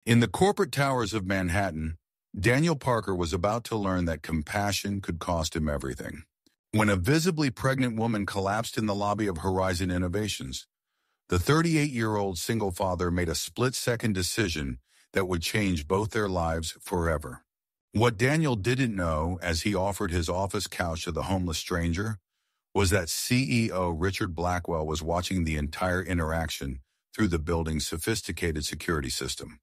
In the corporate towers of Manhattan, Daniel Parker was about to learn that compassion could cost him everything. When a visibly pregnant woman collapsed in the lobby of Horizon Innovations, the 38-year-old single father made a split-second decision that would change both their lives forever. What Daniel didn't know as he offered his office couch to the homeless stranger was that CEO Richard Blackwell was watching the entire interaction through the building's sophisticated security system.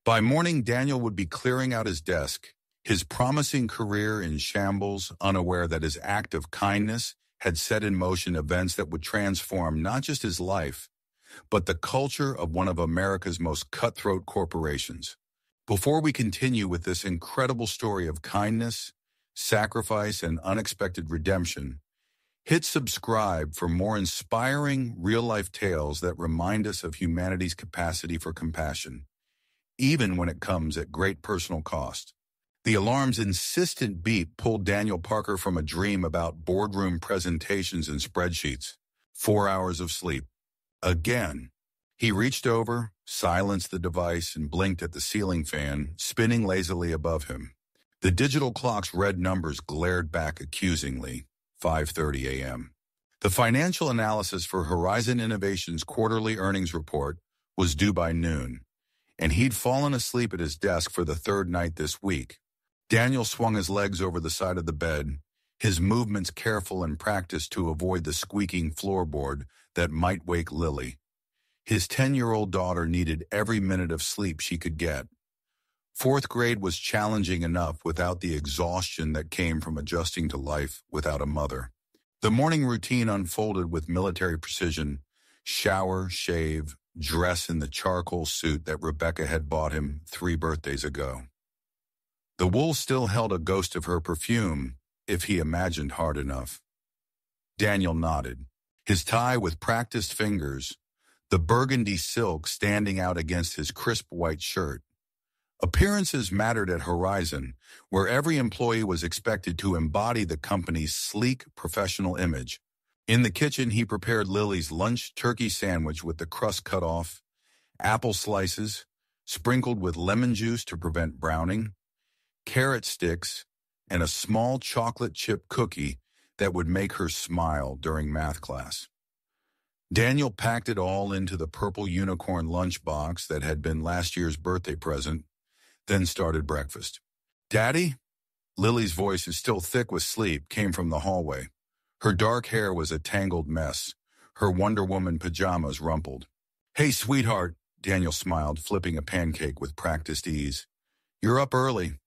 By morning, Daniel would be clearing out his desk, his promising career in shambles, unaware that his act of kindness had set in motion events that would transform not just his life, but the culture of one of America's most cutthroat corporations. Before we continue with this incredible story of kindness, sacrifice, and unexpected redemption, hit subscribe for more inspiring, real-life tales that remind us of humanity's capacity for compassion, even when it comes at great personal cost. The alarm's insistent beep pulled Daniel Parker from a dream about boardroom presentations and spreadsheets. 4 hours of sleep. Again. He reached over, silenced the device, and blinked at the ceiling fan, spinning lazily above him. The digital clock's red numbers glared back accusingly. 5:30 a.m. The financial analysis for Horizon Innovations' quarterly earnings report was due by noon, and he'd fallen asleep at his desk for the third night this week. Daniel swung his legs over the side of the bed, his movements careful and practiced to avoid the squeaking floorboard that might wake Lily. His 10-year-old daughter needed every minute of sleep she could get. Fourth grade was challenging enough without the exhaustion that came from adjusting to life without a mother. The morning routine unfolded with military precision: shower, shave, dress in the charcoal suit that Rebecca had bought him 3 birthdays ago. The wool still held a ghost of her perfume, if he imagined hard enough. Daniel nodded, his tie with practiced fingers, the burgundy silk standing out against his crisp white shirt. Appearances mattered at Horizon, where every employee was expected to embody the company's sleek, professional image. In the kitchen, he prepared Lily's lunch turkey sandwich with the crust cut off, apple slices, sprinkled with lemon juice to prevent browning, carrot sticks, and a small chocolate chip cookie that would make her smile during math class. Daniel packed it all into the purple unicorn lunchbox that had been last year's birthday present, then started breakfast. "Daddy?" Lily's voice, is still thick with sleep, came from the hallway. Her dark hair was a tangled mess, her Wonder Woman pajamas rumpled. "Hey, sweetheart," Daniel smiled, flipping a pancake with practiced ease. "You're up early.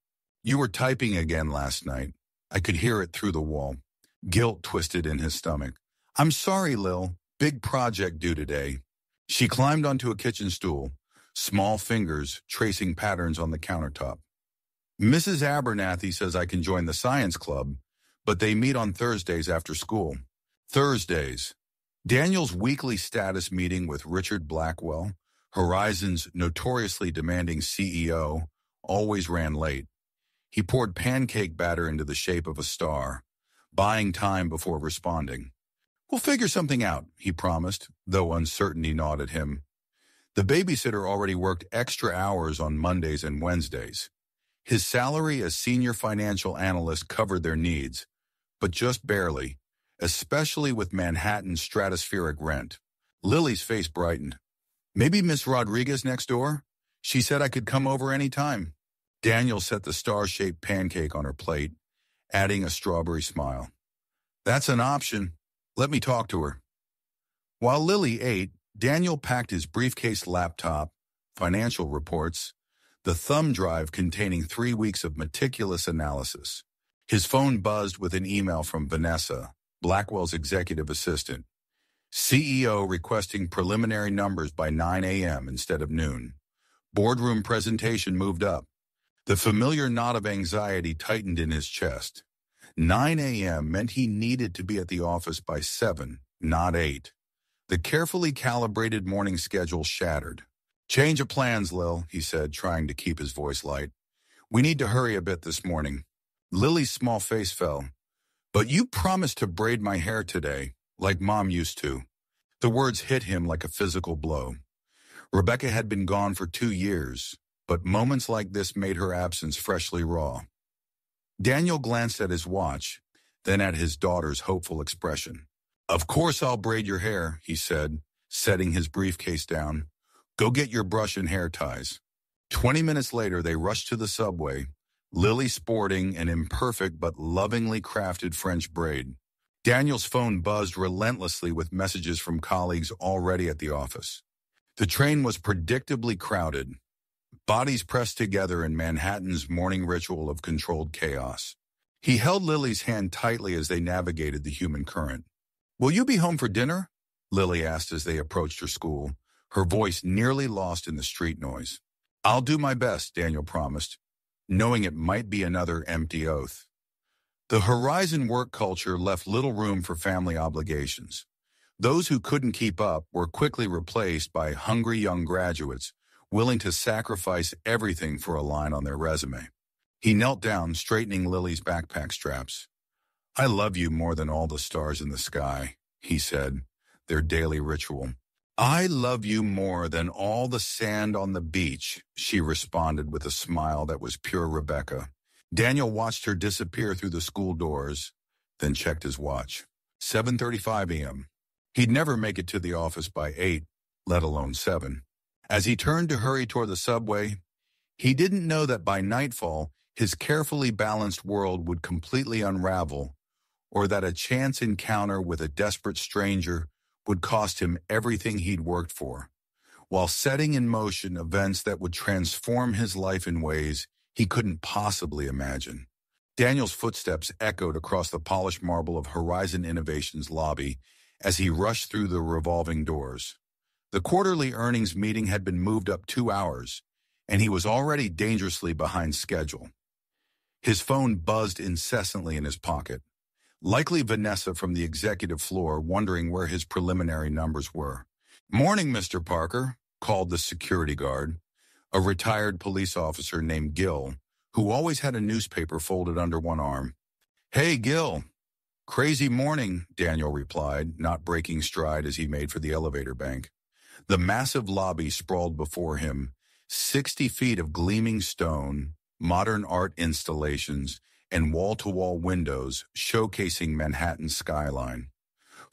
You were typing again last night. I could hear it through the wall." Guilt twisted in his stomach. "I'm sorry, Lil. Big project due today." She climbed onto a kitchen stool, small fingers tracing patterns on the countertop. "Mrs. Abernathy says I can join the science club, but they meet on Thursdays after school." Thursdays. Daniel's weekly status meeting with Richard Blackwell, Horizon's notoriously demanding CEO, always ran late. He poured pancake batter into the shape of a star, buying time before responding. "We'll figure something out," he promised, though uncertainty gnawed at him. The babysitter already worked extra hours on Mondays and Wednesdays. His salary as senior financial analyst covered their needs, but just barely, especially with Manhattan's stratospheric rent. Lily's face brightened. "Maybe Miss Rodriguez next door? She said I could come over any time." Daniel set the star-shaped pancake on her plate, adding a strawberry smile. "That's an option. Let me talk to her." While Lily ate, Daniel packed his briefcase laptop, financial reports, the thumb drive containing 3 weeks of meticulous analysis. His phone buzzed with an email from Vanessa, Blackwell's executive assistant. CEO requesting preliminary numbers by 9 a.m. instead of noon. Boardroom presentation moved up. The familiar knot of anxiety tightened in his chest. 9 a.m. meant he needed to be at the office by 7, not 8. The carefully calibrated morning schedule shattered. "Change of plans, Lil," he said, trying to keep his voice light. "We need to hurry a bit this morning." Lily's small face fell. "But you promised to braid my hair today, like Mom used to." The words hit him like a physical blow. Rebecca had been gone for 2 years, but moments like this made her absence freshly raw. Daniel glanced at his watch, then at his daughter's hopeful expression. "Of course I'll braid your hair," he said, setting his briefcase down. "Go get your brush and hair ties." 20 minutes later, they rushed to the subway, Lily sporting an imperfect but lovingly crafted French braid. Daniel's phone buzzed relentlessly with messages from colleagues already at the office. The train was predictably crowded, bodies pressed together in Manhattan's morning ritual of controlled chaos. He held Lily's hand tightly as they navigated the human current. "Will you be home for dinner?" Lily asked as they approached her school, her voice nearly lost in the street noise. "I'll do my best," Daniel promised, knowing it might be another empty oath. The Horizon work culture left little room for family obligations. Those who couldn't keep up were quickly replaced by hungry young graduates willing to sacrifice everything for a line on their resume. He knelt down, straightening Lily's backpack straps. "I love you more than all the stars in the sky," he said, their daily ritual. "I love you more than all the sand on the beach," she responded with a smile that was pure Rebecca. Daniel watched her disappear through the school doors, then checked his watch. 7:35 a.m. He'd never make it to the office by 8, let alone 7. As he turned to hurry toward the subway, he didn't know that by nightfall, his carefully balanced world would completely unravel, or that a chance encounter with a desperate stranger would cost him everything he'd worked for, while setting in motion events that would transform his life in ways he couldn't possibly imagine. Daniel's footsteps echoed across the polished marble of Horizon Innovations' lobby as he rushed through the revolving doors. The quarterly earnings meeting had been moved up 2 hours, and he was already dangerously behind schedule. His phone buzzed incessantly in his pocket. Likely Vanessa from the executive floor, wondering where his preliminary numbers were. "Morning, Mr. Parker," called the security guard, a retired police officer named Gil, who always had a newspaper folded under one arm. "Hey, Gil." "Crazy morning," Daniel replied, not breaking stride as he made for the elevator bank. The massive lobby sprawled before him, 60 feet of gleaming stone, modern art installations, and wall-to-wall windows showcasing Manhattan's skyline.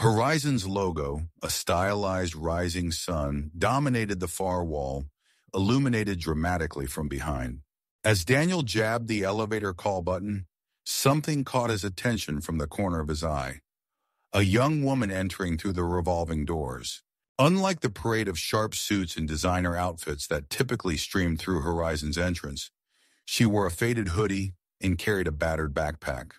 Horizon's logo, a stylized rising sun, dominated the far wall, illuminated dramatically from behind. As Daniel jabbed the elevator call button, something caught his attention from the corner of his eye. A young woman entering through the revolving doors. Unlike the parade of sharp suits and designer outfits that typically streamed through Horizon's entrance, she wore a faded hoodie and carried a battered backpack.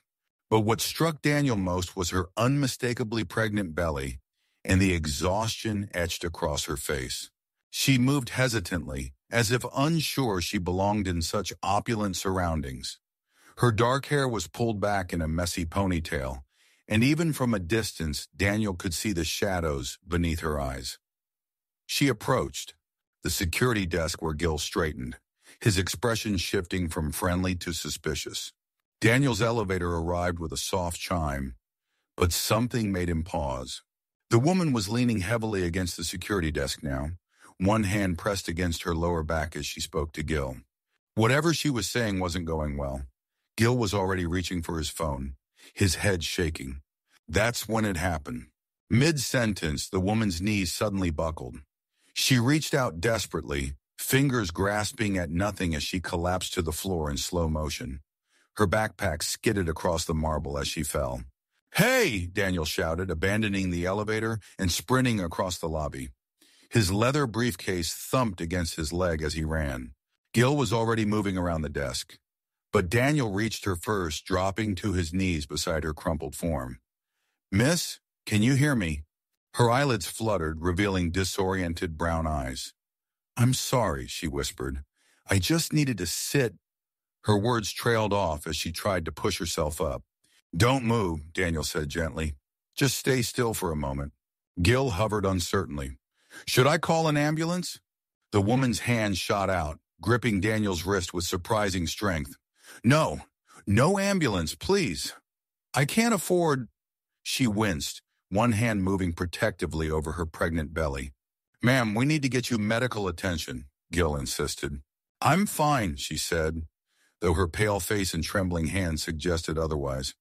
But what struck Daniel most was her unmistakably pregnant belly and the exhaustion etched across her face. She moved hesitantly, as if unsure she belonged in such opulent surroundings. Her dark hair was pulled back in a messy ponytail, and even from a distance, Daniel could see the shadows beneath her eyes. She approached the security desk where Gil straightened, his expression shifting from friendly to suspicious. Daniel's elevator arrived with a soft chime, but something made him pause. The woman was leaning heavily against the security desk now, one hand pressed against her lower back as she spoke to Gil. Whatever she was saying wasn't going well. Gil was already reaching for his phone, his head shaking. That's when it happened. Mid-sentence, the woman's knees suddenly buckled. She reached out desperately, fingers grasping at nothing as she collapsed to the floor in slow motion. Her backpack skidded across the marble as she fell. "Hey!" Daniel shouted, abandoning the elevator and sprinting across the lobby. His leather briefcase thumped against his leg as he ran. Gil was already moving around the desk. But Daniel reached her first, dropping to his knees beside her crumpled form. "Miss, can you hear me?" Her eyelids fluttered, revealing disoriented brown eyes. "I'm sorry," she whispered. "I just needed to sit." Her words trailed off as she tried to push herself up. "Don't move," Daniel said gently. "Just stay still for a moment." Gil hovered uncertainly. "Should I call an ambulance?" The woman's hand shot out, gripping Daniel's wrist with surprising strength. "No, no ambulance, please. I can't afford—" She winced, one hand moving protectively over her pregnant belly. "Ma'am, we need to get you medical attention," Gil insisted. I'm fine, she said, though her pale face and trembling hands suggested otherwise.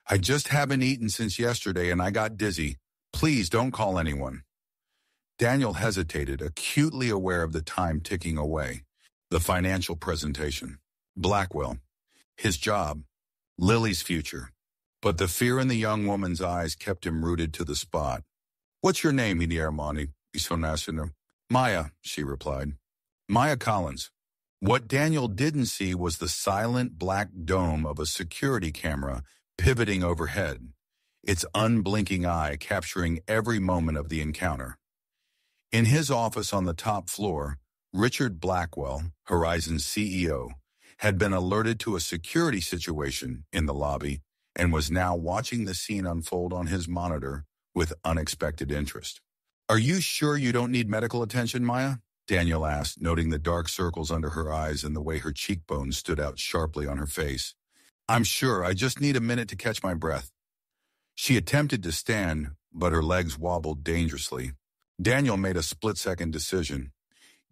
I just haven't eaten since yesterday and I got dizzy. Please don't call anyone. Daniel hesitated, acutely aware of the time ticking away. The financial presentation. Blackwell. His job. Lily's future. But the fear in the young woman's eyes kept him rooted to the spot. What's your name, Armani? Maya, she replied. Maya Collins. What Daniel didn't see was the silent black dome of a security camera pivoting overhead, its unblinking eye capturing every moment of the encounter. In his office on the top floor, Richard Blackwell, Horizon's CEO, had been alerted to a security situation in the lobby and was now watching the scene unfold on his monitor with unexpected interest. Are you sure you don't need medical attention, Maya? Daniel asked, noting the dark circles under her eyes and the way her cheekbones stood out sharply on her face. I'm sure, I just need a minute to catch my breath. She attempted to stand, but her legs wobbled dangerously. Daniel made a split-second decision.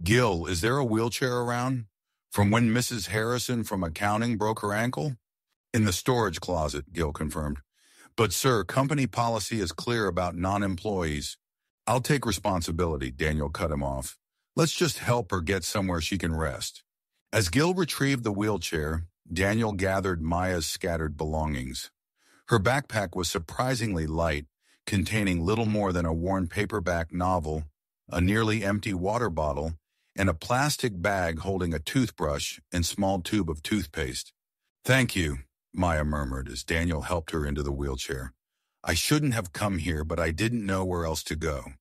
Gil, is there a wheelchair around? From when Mrs. Harrison from accounting broke her ankle? In the storage closet, Gil confirmed. But sir, company policy is clear about non-employees. I'll take responsibility, Daniel cut him off. Let's just help her get somewhere she can rest. As Gil retrieved the wheelchair, Daniel gathered Maya's scattered belongings. Her backpack was surprisingly light, containing little more than a worn paperback novel, a nearly empty water bottle, and a plastic bag holding a toothbrush and small tube of toothpaste. Thank you, Maya murmured as Daniel helped her into the wheelchair. I shouldn't have come here, but I didn't know where else to go.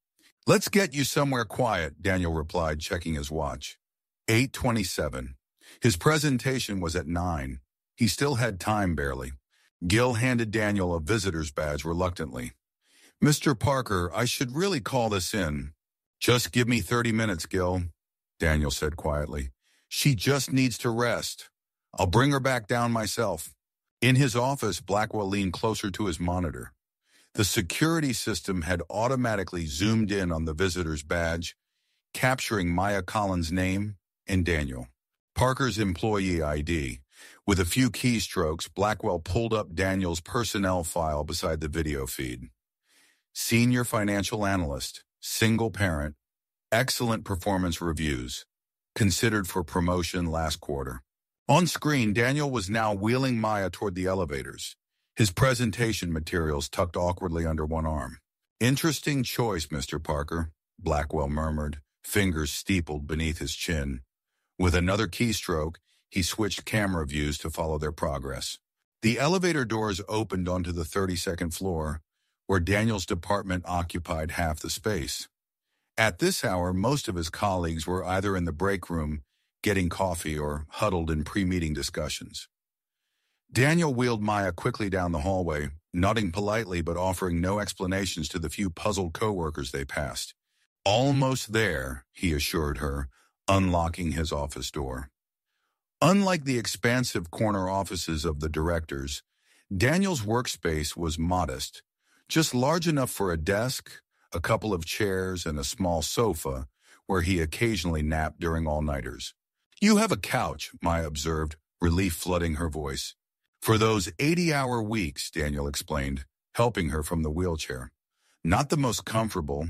Let's get you somewhere quiet, Daniel replied, checking his watch. 8:27. His presentation was at 9. He still had time barely. Gil handed Daniel a visitor's badge reluctantly. Mr. Parker, I should really call this in. Just give me 30 minutes, Gil, Daniel said quietly. She just needs to rest. I'll bring her back down myself. In his office, Blackwell leaned closer to his monitor. The security system had automatically zoomed in on the visitor's badge, capturing Maya Collins' name and Daniel. Parker's employee ID. With a few keystrokes, Blackwell pulled up Daniel's personnel file beside the video feed. Senior financial analyst, single parent, excellent performance reviews, considered for promotion last quarter. On screen, Daniel was now wheeling Maya toward the elevators, his presentation materials tucked awkwardly under one arm. Interesting choice, Mr. Parker, Blackwell murmured, fingers steepled beneath his chin. With another keystroke, he switched camera views to follow their progress. The elevator doors opened onto the 32nd floor, where Daniel's department occupied half the space. At this hour, most of his colleagues were either in the break room, getting coffee, or huddled in pre-meeting discussions. Daniel wheeled Maya quickly down the hallway, nodding politely but offering no explanations to the few puzzled coworkers they passed. Almost there, he assured her, unlocking his office door. Unlike the expansive corner offices of the directors, Daniel's workspace was modest, just large enough for a desk, a couple of chairs, and a small sofa where he occasionally napped during all-nighters. You have a couch, Maya observed, relief flooding her voice. For those 80-hour weeks, Daniel explained, helping her from the wheelchair. Not the most comfortable,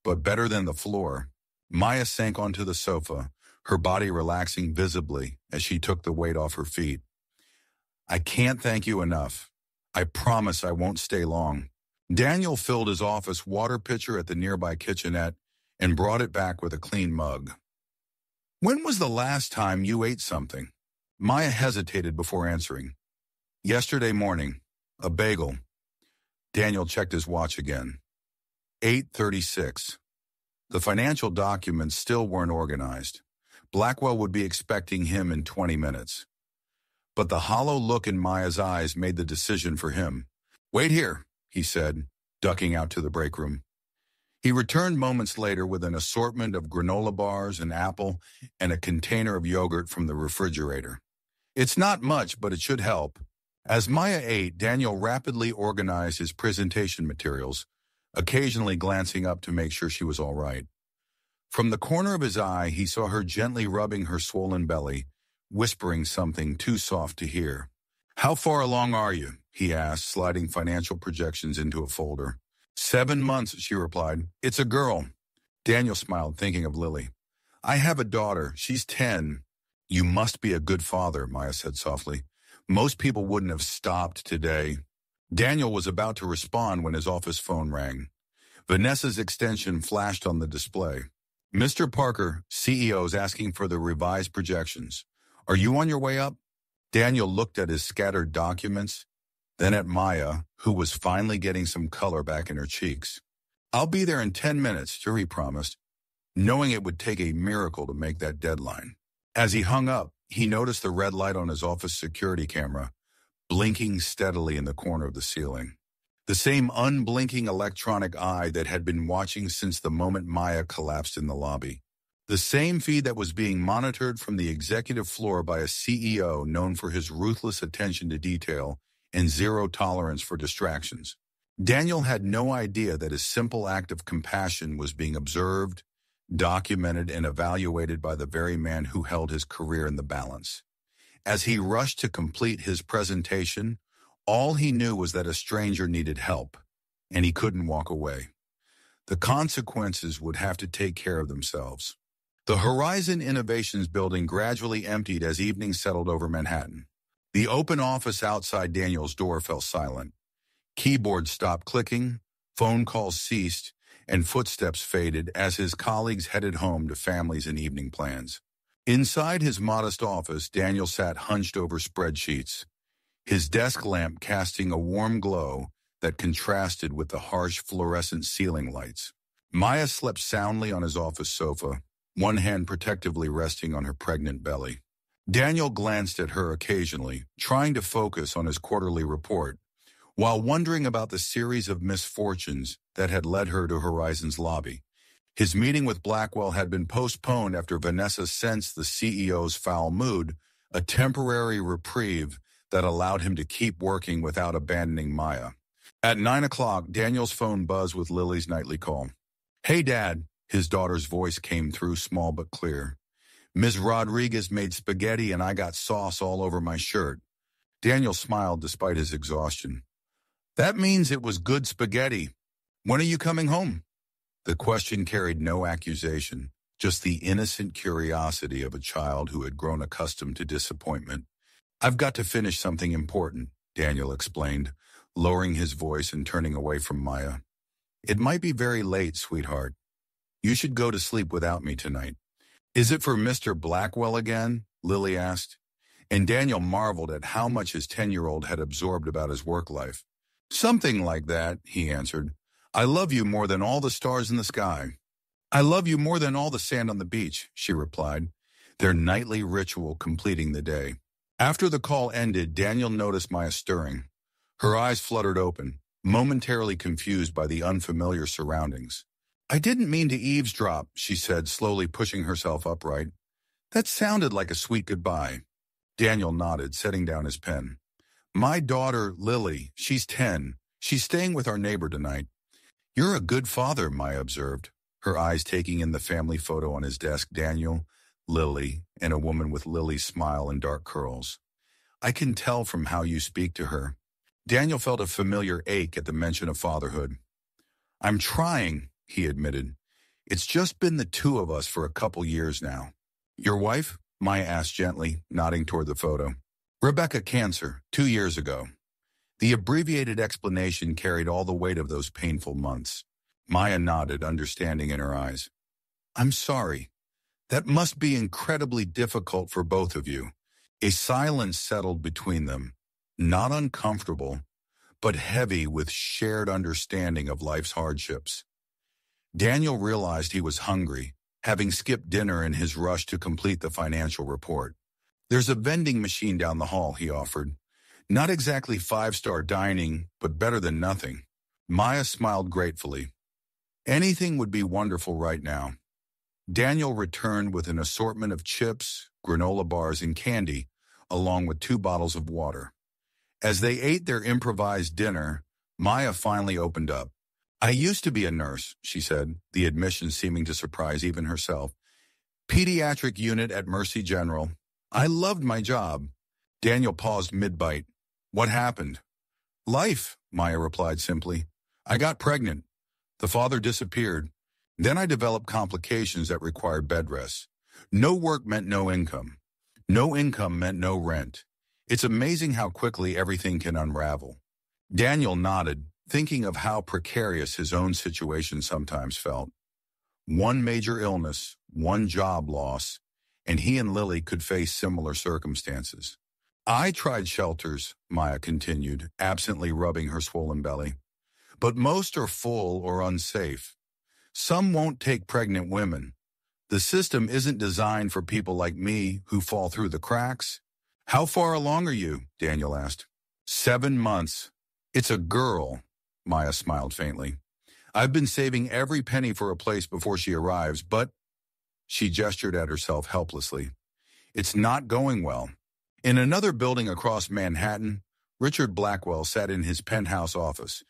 but better than the floor. Maya sank onto the sofa, her body relaxing visibly as she took the weight off her feet. I can't thank you enough. I promise I won't stay long. Daniel filled his office water pitcher at the nearby kitchenette and brought it back with a clean mug. When was the last time you ate something? Maya hesitated before answering. Yesterday morning. A bagel. Daniel checked his watch again. 8:36. The financial documents still weren't organized. Blackwell would be expecting him in 20 minutes. But the hollow look in Maya's eyes made the decision for him. Wait here, he said, ducking out to the break room. He returned moments later with an assortment of granola bars, an apple, and a container of yogurt from the refrigerator. It's not much, but it should help. As Maya ate, Daniel rapidly organized his presentation materials, occasionally glancing up to make sure she was all right. From the corner of his eye, he saw her gently rubbing her swollen belly, whispering something too soft to hear. "How far along are you?" he asked, sliding financial projections into a folder. 7 months, she replied. "It's a girl." Daniel smiled, thinking of Lily. "I have a daughter. She's 10. "You must be a good father," Maya said softly. "Most people wouldn't have stopped today." Daniel was about to respond when his office phone rang. Vanessa's extension flashed on the display. "Mr. Parker, CEO's asking for the revised projections. Are you on your way up?" Daniel looked at his scattered documents, then at Maya, who was finally getting some color back in her cheeks. "I'll be there in 10 minutes, he promised, knowing it would take a miracle to make that deadline. As he hung up, he noticed the red light on his office security camera, blinking steadily in the corner of the ceiling. The same unblinking electronic eye that had been watching since the moment Maya collapsed in the lobby. The same feed that was being monitored from the executive floor by a CEO known for his ruthless attention to detail and zero tolerance for distractions. Daniel had no idea that his simple act of compassion was being observed, documented, and evaluated by the very man who held his career in the balance. As he rushed to complete his presentation, all he knew was that a stranger needed help, and he couldn't walk away. The consequences would have to take care of themselves. The Horizon Innovations building gradually emptied as evening settled over Manhattan. The open office outside Daniel's door fell silent. Keyboards stopped clicking, phone calls ceased, and footsteps faded as his colleagues headed home to families and evening plans. Inside his modest office, Daniel sat hunched over spreadsheets, his desk lamp casting a warm glow that contrasted with the harsh fluorescent ceiling lights. Maya slept soundly on his office sofa, one hand protectively resting on her pregnant belly. Daniel glanced at her occasionally, trying to focus on his quarterly report, while wondering about the series of misfortunes that had led her to Horizon's lobby. His meeting with Blackwell had been postponed after Vanessa sensed the CEO's foul mood, a temporary reprieve that allowed him to keep working without abandoning Maya. At 9 o'clock, Daniel's phone buzzed with Lily's nightly call. "Hey, Dad," his daughter's voice came through, small but clear. "Ms. Rodriguez made spaghetti and I got sauce all over my shirt." Daniel smiled despite his exhaustion. "That means it was good spaghetti. When are you coming home?" The question carried no accusation, just the innocent curiosity of a child who had grown accustomed to disappointment. "I've got to finish something important," Daniel explained, lowering his voice and turning away from Maya. "It might be very late, sweetheart. You should go to sleep without me tonight." "Is it for Mr. Blackwell again?" Lily asked, and Daniel marveled at how much his 10-year-old had absorbed about his work life. "Something like that," he answered. "I love you more than all the stars in the sky." "I love you more than all the sand on the beach," she replied, their nightly ritual completing the day. After the call ended, Daniel noticed Maya stirring. Her eyes fluttered open, momentarily confused by the unfamiliar surroundings. "I didn't mean to eavesdrop," she said, slowly pushing herself upright. "That sounded like a sweet goodbye." Daniel nodded, setting down his pen. "My daughter, Lily, she's 10. She's staying with our neighbor tonight." "You're a good father," Maya observed, her eyes taking in the family photo on his desk, Daniel, Lily, and a woman with Lily's smile and dark curls. "I can tell from how you speak to her." Daniel felt a familiar ache at the mention of fatherhood. "I'm trying," he admitted. "It's just been the two of us for a couple years now." "Your wife?" Maya asked gently, nodding toward the photo. "Rebecca, cancer, 2 years ago." The abbreviated explanation carried all the weight of those painful months. Maya nodded, understanding in her eyes. "I'm sorry. That must be incredibly difficult for both of you." A silence settled between them, not uncomfortable, but heavy with shared understanding of life's hardships. Daniel realized he was hungry, having skipped dinner in his rush to complete the financial report. "There's a vending machine down the hall," he offered. "Not exactly 5-star dining, but better than nothing." Maya smiled gratefully. Anything would be wonderful right now. Daniel returned with an assortment of chips, granola bars, and candy, along with 2 bottles of water. As they ate their improvised dinner, Maya finally opened up. I used to be a nurse, she said, the admission seeming to surprise even herself. Pediatric unit at Mercy General. I loved my job. Daniel paused mid-bite. What happened? Life, Maya replied simply. I got pregnant. The father disappeared. Then I developed complications that required bed rest. No work meant no income. No income meant no rent. It's amazing how quickly everything can unravel. Daniel nodded, thinking of how precarious his own situation sometimes felt. One major illness, one job loss, and he and Lily could face similar circumstances. I tried shelters, Maya continued, absently rubbing her swollen belly. But most are full or unsafe. Some won't take pregnant women. The system isn't designed for people like me who fall through the cracks. How far along are you? Daniel asked. 7 months. It's a girl, Maya smiled faintly. I've been saving every penny for a place before she arrives, but she gestured at herself helplessly. It's not going well. In another building across Manhattan, Richard Blackwell sat in his penthouse office,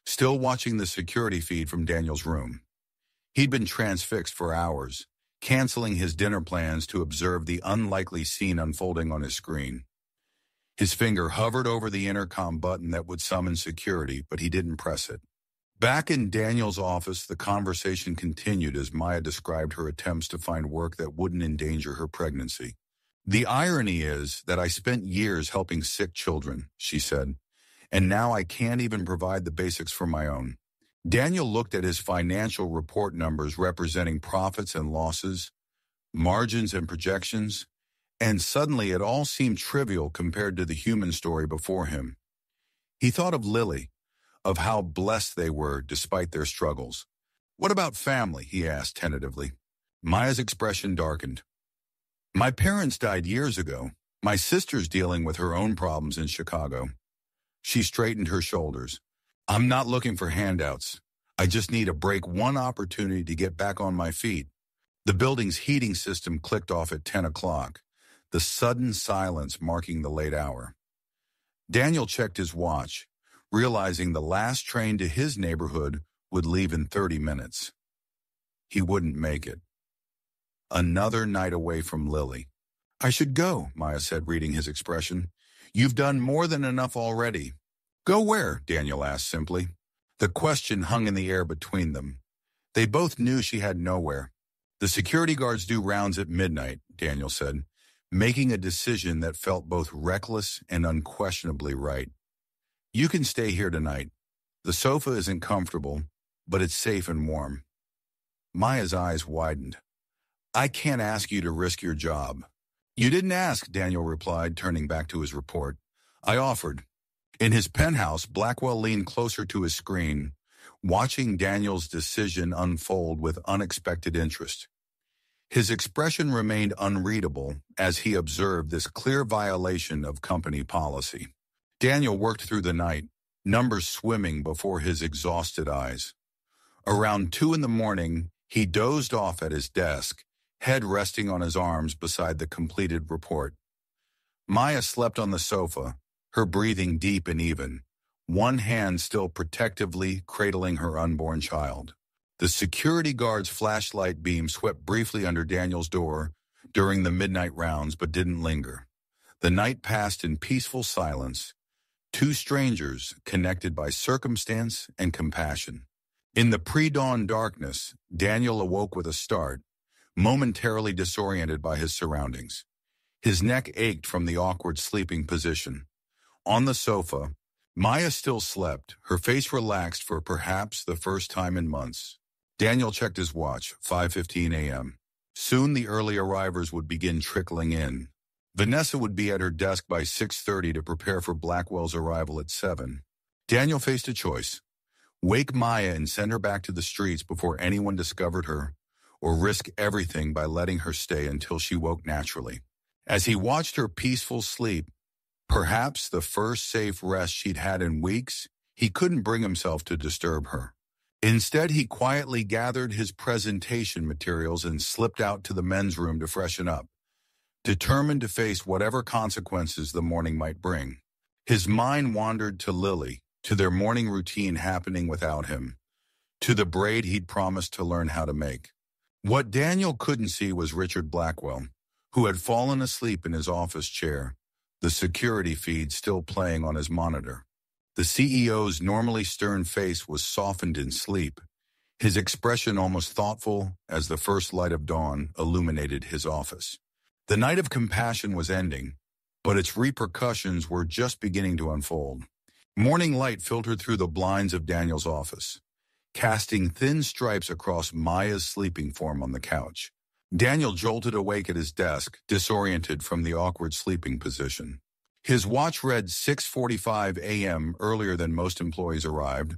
still watching the security feed from Daniel's room. He'd been transfixed for hours, canceling his dinner plans to observe the unlikely scene unfolding on his screen. His finger hovered over the intercom button that would summon security, but he didn't press it. Back in Daniel's office, the conversation continued as Maya described her attempts to find work that wouldn't endanger her pregnancy. The irony is that I spent years helping sick children, she said, and now I can't even provide the basics for my own. Daniel looked at his financial report numbers representing profits and losses, margins and projections, and suddenly it all seemed trivial compared to the human story before him. He thought of Lily, of how blessed they were despite their struggles. What about family? He asked tentatively. Maya's expression darkened. My parents died years ago. My sister's dealing with her own problems in Chicago. She straightened her shoulders. I'm not looking for handouts. I just need a break, one opportunity to get back on my feet. The building's heating system clicked off at 10 o'clock, the sudden silence marking the late hour. Daniel checked his watch, realizing the last train to his neighborhood would leave in 30 minutes. He wouldn't make it. Another night away from Lily. I should go, Maya said, reading his expression. You've done more than enough already. Go where? Daniel asked simply. The question hung in the air between them. They both knew she had nowhere. The security guards do rounds at midnight, Daniel said, making a decision that felt both reckless and unquestionably right. You can stay here tonight. The sofa isn't comfortable, but it's safe and warm. Maya's eyes widened. I can't ask you to risk your job. You didn't ask, Daniel replied, turning back to his report. I offered. In his penthouse, Blackwell leaned closer to his screen, watching Daniel's decision unfold with unexpected interest. His expression remained unreadable as he observed this clear violation of company policy. Daniel worked through the night, numbers swimming before his exhausted eyes. Around 2 a.m, he dozed off at his desk, head resting on his arms beside the completed report. Maya slept on the sofa, her breathing deep and even, one hand still protectively cradling her unborn child. The security guard's flashlight beam swept briefly under Daniel's door during the midnight rounds but didn't linger. The night passed in peaceful silence, two strangers connected by circumstance and compassion. In the pre-dawn darkness, Daniel awoke with a start, momentarily disoriented by his surroundings. His neck ached from the awkward sleeping position. On the sofa, Maya still slept, her face relaxed for perhaps the first time in months. Daniel checked his watch, 5:15 a.m. Soon the early arrivals would begin trickling in. Vanessa would be at her desk by 6:30 to prepare for Blackwell's arrival at 7. Daniel faced a choice. Wake Maya and send her back to the streets before anyone discovered her, or risk everything by letting her stay until she woke naturally. As he watched her peaceful sleep, perhaps the first safe rest she'd had in weeks, he couldn't bring himself to disturb her. Instead, he quietly gathered his presentation materials and slipped out to the men's room to freshen up, determined to face whatever consequences the morning might bring. His mind wandered to Lily, to their morning routine happening without him. to the braid he'd promised to learn how to make. What Daniel couldn't see was Richard Blackwell, who had fallen asleep in his office chair, the security feed still playing on his monitor. The CEO's normally stern face was softened in sleep, his expression almost thoughtful as the first light of dawn illuminated his office. The night of compassion was ending, but its repercussions were just beginning to unfold. Morning light filtered through the blinds of Daniel's office, casting thin stripes across Maya's sleeping form on the couch. Daniel jolted awake at his desk, disoriented from the awkward sleeping position. His watch read 6:45 a.m. earlier than most employees arrived,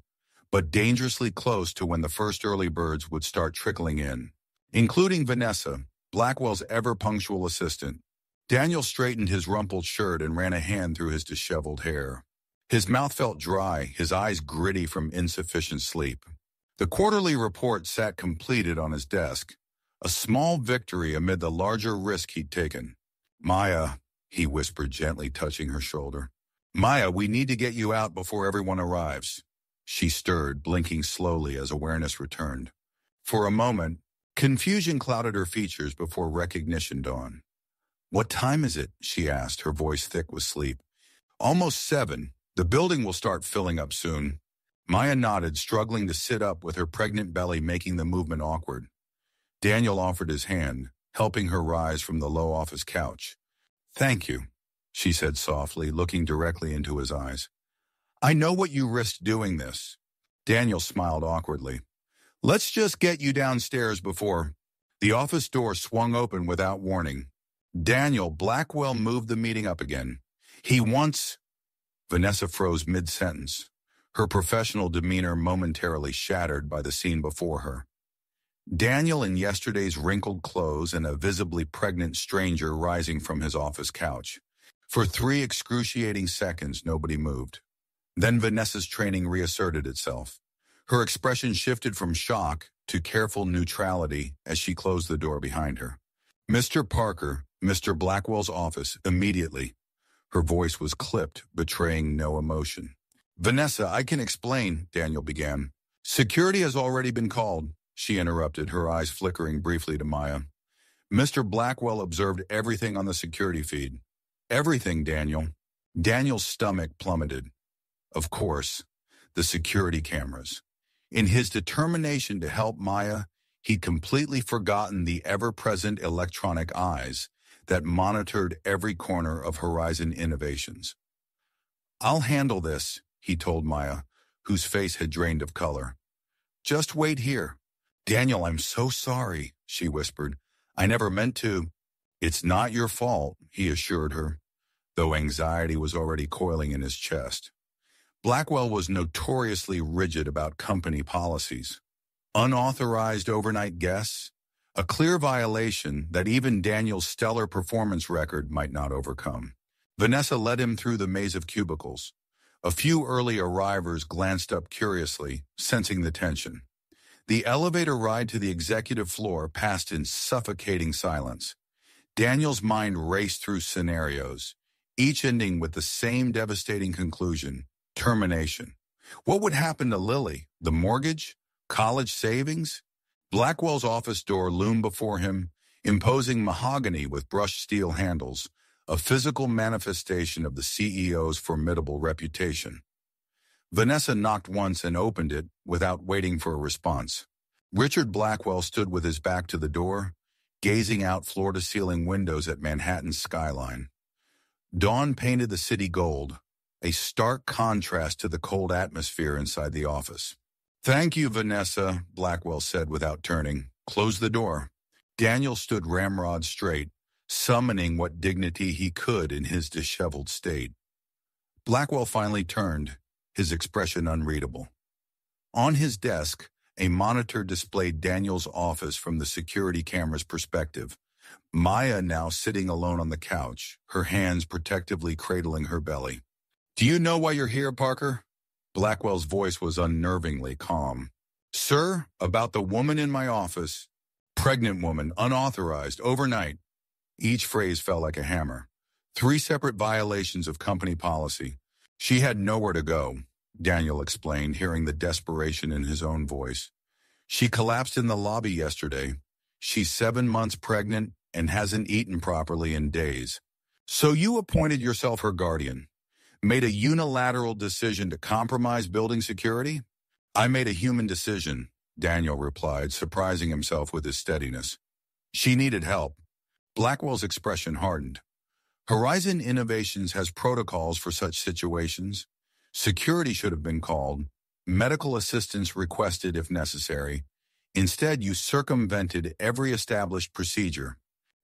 but dangerously close to when the first early birds would start trickling in, including Vanessa, Blackwell's ever-punctual assistant. Daniel straightened his rumpled shirt and ran a hand through his disheveled hair. His mouth felt dry, his eyes gritty from insufficient sleep. The quarterly report sat completed on his desk, a small victory amid the larger risk he'd taken. "Maya," he whispered, gently touching her shoulder. "Maya, we need to get you out before everyone arrives." She stirred, blinking slowly as awareness returned. For a moment, confusion clouded her features before recognition dawned. "What time is it?" she asked, her voice thick with sleep. "Almost 7. The building will start filling up soon." Maya nodded, struggling to sit up with her pregnant belly making the movement awkward. Daniel offered his hand, helping her rise from the low office couch. "Thank you," she said softly, looking directly into his eyes. "I know what you risked doing this." Daniel smiled awkwardly. "Let's just get you downstairs before—" The office door swung open without warning. Daniel Blackwell moved the meeting up again. "He wants—" Vanessa froze mid-sentence, her professional demeanor momentarily shattered by the scene before her. Daniel in yesterday's wrinkled clothes and a visibly pregnant stranger rising from his office couch. For 3 excruciating seconds, nobody moved. Then Vanessa's training reasserted itself. Her expression shifted from shock to careful neutrality as she closed the door behind her. "Mr. Parker, Mr. Blackwell's office, immediately." Her voice was clipped, betraying no emotion. "Vanessa, I can explain," Daniel began. "Security has already been called," she interrupted, her eyes flickering briefly to Maya. "Mr. Blackwell observed everything on the security feed." "Everything, Daniel." Daniel's stomach plummeted. Of course, the security cameras. In his determination to help Maya, he'd completely forgotten the ever-present electronic eyes that monitored every corner of Horizon Innovations. "I'll handle this," he told Maya, whose face had drained of color. "Just wait here." "Daniel, I'm so sorry," she whispered. "I never meant to." "It's not your fault," he assured her, though anxiety was already coiling in his chest. Blackwell was notoriously rigid about company policies. Unauthorized overnight guests, a clear violation that even Daniel's stellar performance record might not overcome. Vanessa led him through the maze of cubicles. A few early arrivers glanced up curiously, sensing the tension. The elevator ride to the executive floor passed in suffocating silence. Daniel's mind raced through scenarios, each ending with the same devastating conclusion: termination. What would happen to Lily? The mortgage? College savings? Blackwell's office door loomed before him, imposing mahogany with brushed steel handles, a physical manifestation of the CEO's formidable reputation. Vanessa knocked once and opened it without waiting for a response. Richard Blackwell stood with his back to the door, gazing out floor-to-ceiling windows at Manhattan's skyline. Dawn painted the city gold, a stark contrast to the cold atmosphere inside the office. "Thank you, Vanessa," Blackwell said without turning. "Close the door." Daniel stood ramrod straight, summoning what dignity he could in his disheveled state. Blackwell finally turned, his expression unreadable. On his desk, a monitor displayed Daniel's office from the security camera's perspective. Maya now sitting alone on the couch, her hands protectively cradling her belly. "Do you know why you're here, Parker?" Blackwell's voice was unnervingly calm. "Sir, about the woman in my office. Pregnant woman, unauthorized, overnight." Each phrase fell like a hammer. 3 separate violations of company policy. She had nowhere to go. Daniel explained, hearing the desperation in his own voice. She collapsed in the lobby yesterday. She's 7 months pregnant and hasn't eaten properly in days. So you appointed yourself her guardian, made a unilateral decision to compromise building security? I made a human decision, Daniel replied, surprising himself with his steadiness. She needed help. Blackwell's expression hardened. Horizon Innovations has protocols for such situations. Security should have been called. Medical assistance requested if necessary. Instead, you circumvented every established procedure.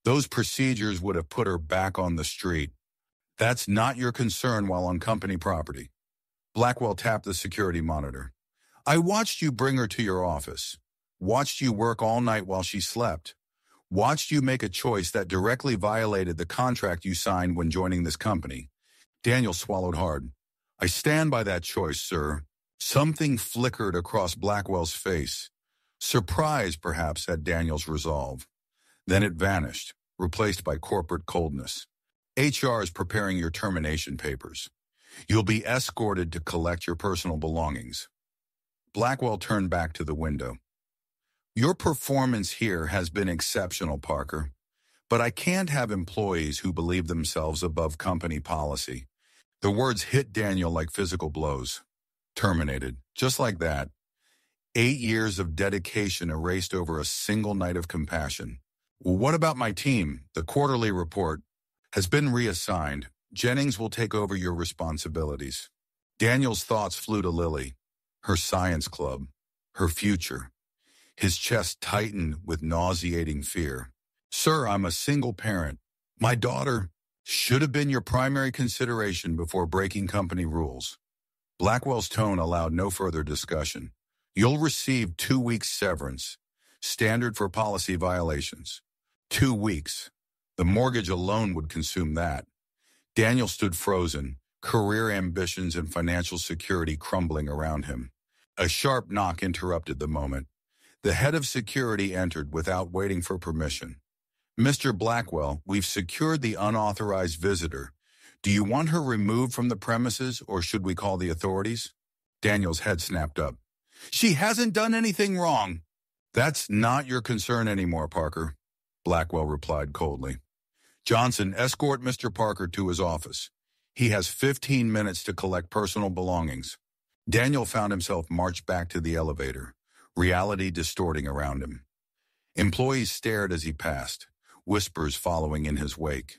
Those procedures would have put her back on the street. That's not your concern while on company property. Blackwell tapped the security monitor. I watched you bring her to your office. Watched you work all night while she slept. Watched you make a choice that directly violated the contract you signed when joining this company. Daniel swallowed hard. I stand by that choice, sir. Something flickered across Blackwell's face. Surprise, perhaps, at Daniel's resolve. Then it vanished, replaced by corporate coldness. HR is preparing your termination papers. You'll be escorted to collect your personal belongings. Blackwell turned back to the window. Your performance here has been exceptional, Parker, but I can't have employees who believe themselves above company policy. The words hit Daniel like physical blows. Terminated, just like that. 8 years of dedication erased over a single night of compassion. Well, what about my team? The quarterly report has been reassigned. Jennings will take over your responsibilities. Daniel's thoughts flew to Lily, her science club, her future. His chest tightened with nauseating fear. Sir, I'm a single parent. My daughter should have been your primary consideration before breaking company rules. Blackwell's tone allowed no further discussion. You'll receive 2 weeks severance, standard for policy violations. 2 weeks. The mortgage alone would consume that. Daniel stood frozen, career ambitions and financial security crumbling around him. A sharp knock interrupted the moment. The head of security entered without waiting for permission. Mr. Blackwell, we've secured the unauthorized visitor. Do you want her removed from the premises, or should we call the authorities? Daniel's head snapped up. She hasn't done anything wrong. That's not your concern anymore, Parker, Blackwell replied coldly. Johnson, escort Mr. Parker to his office. He has 15 minutes to collect personal belongings. Daniel found himself marched back to the elevator, reality distorting around him. Employees stared as he passed, whispers following in his wake.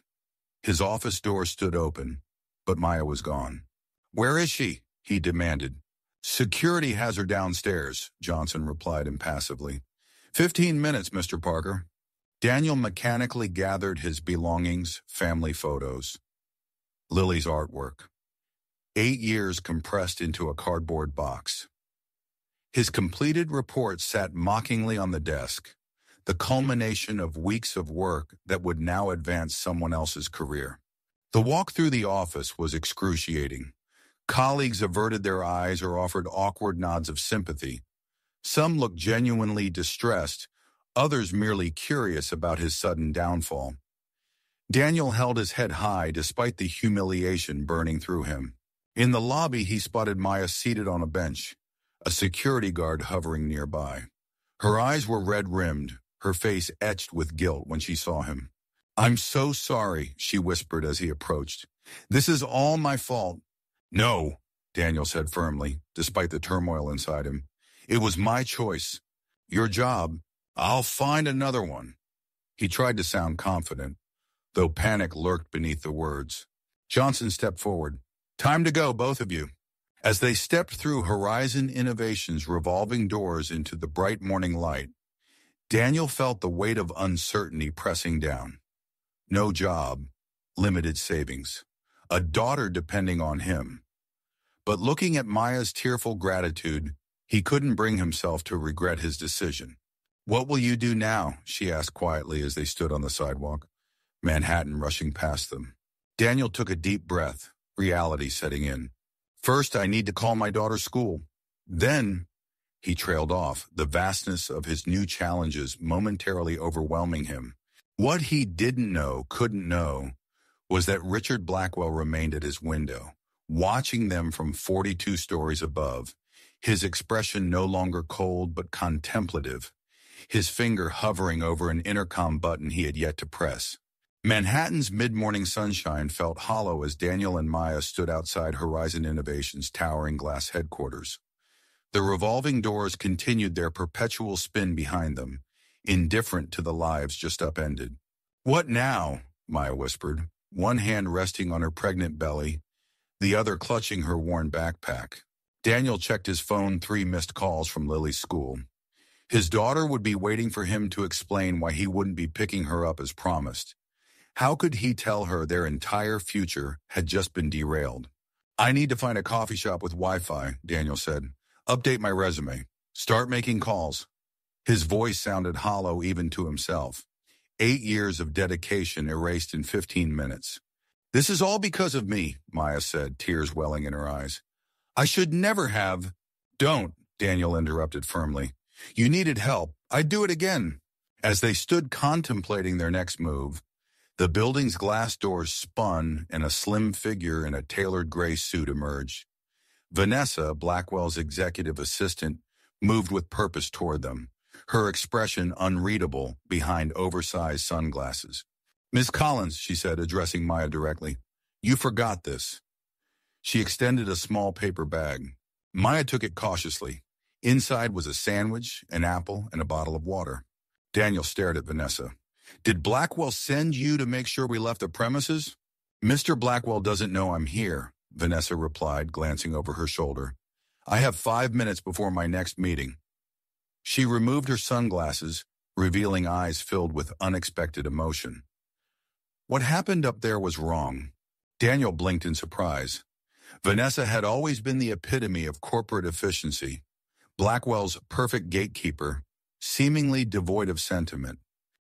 His office door stood open, but Maya was gone. Where is she? He demanded. Security has her downstairs, Johnson replied impassively. 15 minutes, Mr. Parker. Daniel mechanically gathered his belongings, family photos. Lily's artwork. 8 years compressed into a cardboard box. His completed report sat mockingly on the desk, the culmination of weeks of work that would now advance someone else's career. The walk through the office was excruciating. Colleagues averted their eyes or offered awkward nods of sympathy. Some looked genuinely distressed, others merely curious about his sudden downfall. Daniel held his head high despite the humiliation burning through him. In the lobby, he spotted Maya seated on a bench, a security guard hovering nearby. Her eyes were red-rimmed, her face etched with guilt when she saw him. I'm so sorry, she whispered as he approached. This is all my fault. No, Daniel said firmly, despite the turmoil inside him. It was my choice. Your job. I'll find another one. He tried to sound confident, though panic lurked beneath the words. Johnson stepped forward. Time to go, both of you. As they stepped through Horizon Innovations' revolving doors into the bright morning light, Daniel felt the weight of uncertainty pressing down. No job, limited savings, a daughter depending on him. But looking at Maya's tearful gratitude, he couldn't bring himself to regret his decision. What will you do now? She asked quietly as they stood on the sidewalk, Manhattan rushing past them. Daniel took a deep breath, reality setting in. First, I need to call my daughter's school. Then, he trailed off, the vastness of his new challenges momentarily overwhelming him. What he couldn't know, was that Richard Blackwell remained at his window, watching them from 42 stories above, his expression no longer cold but contemplative, his finger hovering over an intercom button he had yet to press. Manhattan's mid-morning sunshine felt hollow as Daniel and Maya stood outside Horizon Innovations' towering glass headquarters. The revolving doors continued their perpetual spin behind them, indifferent to the lives just upended. "What now?" Maya whispered, one hand resting on her pregnant belly, the other clutching her worn backpack. Daniel checked his phone, 3 missed calls from Lily's school. His daughter would be waiting for him to explain why he wouldn't be picking her up as promised. How could he tell her their entire future had just been derailed? "I need to find a coffee shop with Wi-Fi," Daniel said. "Update my resume. Start making calls." His voice sounded hollow even to himself. 8 years of dedication erased in 15 minutes. "This is all because of me," Maya said, tears welling in her eyes. "I should never have—" "Don't," Daniel interrupted firmly. "You needed help. I'd do it again." As they stood contemplating their next move, the building's glass doors spun and a slim figure in a tailored gray suit emerged. Vanessa, Blackwell's executive assistant, moved with purpose toward them, her expression unreadable behind oversized sunglasses. "Miss Collins," she said, addressing Maya directly, "you forgot this." She extended a small paper bag. Maya took it cautiously. Inside was a sandwich, an apple, and a bottle of water. Daniel stared at Vanessa. "Did Blackwell send you to make sure we left the premises?" "Mr. Blackwell doesn't know I'm here," Vanessa replied, glancing over her shoulder. "I have 5 minutes before my next meeting." She removed her sunglasses, revealing eyes filled with unexpected emotion. What happened up there was wrong. Daniel blinked in surprise. Vanessa had always been the epitome of corporate efficiency, Blackwell's perfect gatekeeper, seemingly devoid of sentiment.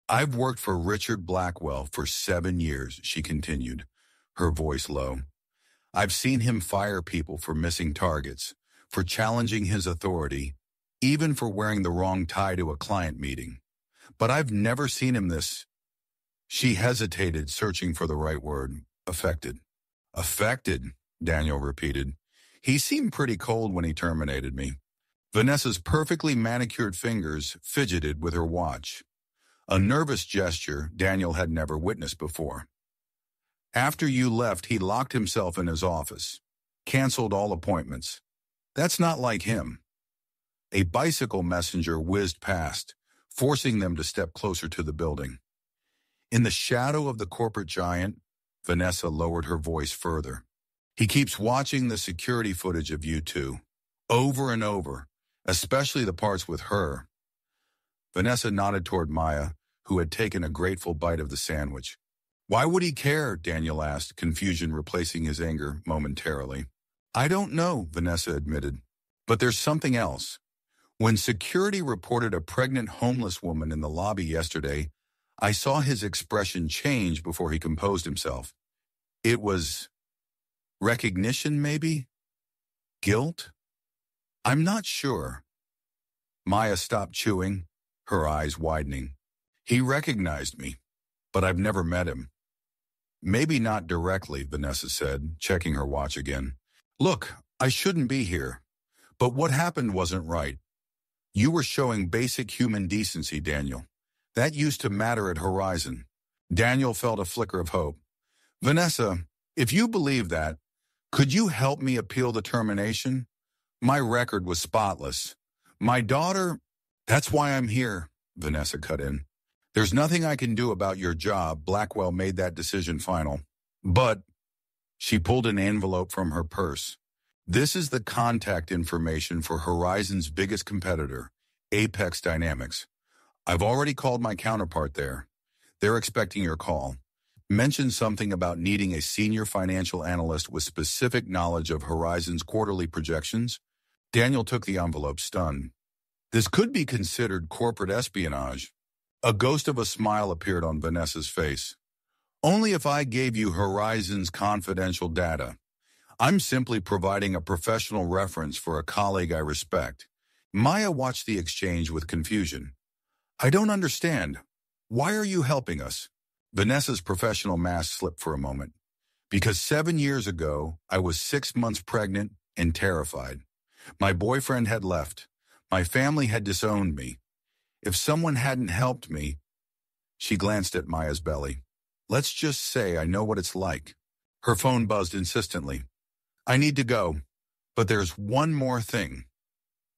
"I've worked for Richard Blackwell for 7 years," she continued, her voice low. "I've seen him fire people for missing targets, for challenging his authority, even for wearing the wrong tie to a client meeting. But I've never seen him this—" She hesitated, searching for the right word. "Affected." "Affected," Daniel repeated. "He seemed pretty cold when he terminated me." Vanessa's perfectly manicured fingers fidgeted with her watch, a nervous gesture Daniel had never witnessed before. "After you left, he locked himself in his office, canceled all appointments. That's not like him." A bicycle messenger whizzed past, forcing them to step closer to the building. In the shadow of the corporate giant, Vanessa lowered her voice further. "He keeps watching the security footage of you two, over and over, especially the parts with her." Vanessa nodded toward Maya, who had taken a grateful bite of the sandwich. "Why would he care?" Daniel asked, confusion replacing his anger momentarily. "I don't know," Vanessa admitted. "But there's something else. When security reported a pregnant homeless woman in the lobby yesterday, I saw his expression change before he composed himself. It was recognition, maybe? Guilt? I'm not sure." Maya stopped chewing, her eyes widening. "He recognized me, but I've never met him." "Maybe not directly," Vanessa said, checking her watch again. "Look, I shouldn't be here, but what happened wasn't right. You were showing basic human decency, Daniel. That used to matter at Horizon." Daniel felt a flicker of hope. "Vanessa, if you believe that, could you help me appeal the termination? My record was spotless. My daughter—" "That's why I'm here," Vanessa cut in. "There's nothing I can do about your job. Blackwell made that decision final. But—" She pulled an envelope from her purse. "This is the contact information for Horizon's biggest competitor, Apex Dynamics. I've already called my counterpart there. They're expecting your call. Mention something about needing a senior financial analyst with specific knowledge of Horizon's quarterly projections." Daniel took the envelope, stunned. This could be considered corporate espionage. A ghost of a smile appeared on Vanessa's face. "Only if I gave you Horizon's confidential data. I'm simply providing a professional reference for a colleague I respect." Maya watched the exchange with confusion. "I don't understand. Why are you helping us?" Vanessa's professional mask slipped for a moment. Because 7 years ago, I was 6 months pregnant and terrified. My boyfriend had left. My family had disowned me. If someone hadn't helped me, she glanced at Maya's belly. Let's just say I know what it's like. Her phone buzzed insistently. I need to go, but there's one more thing.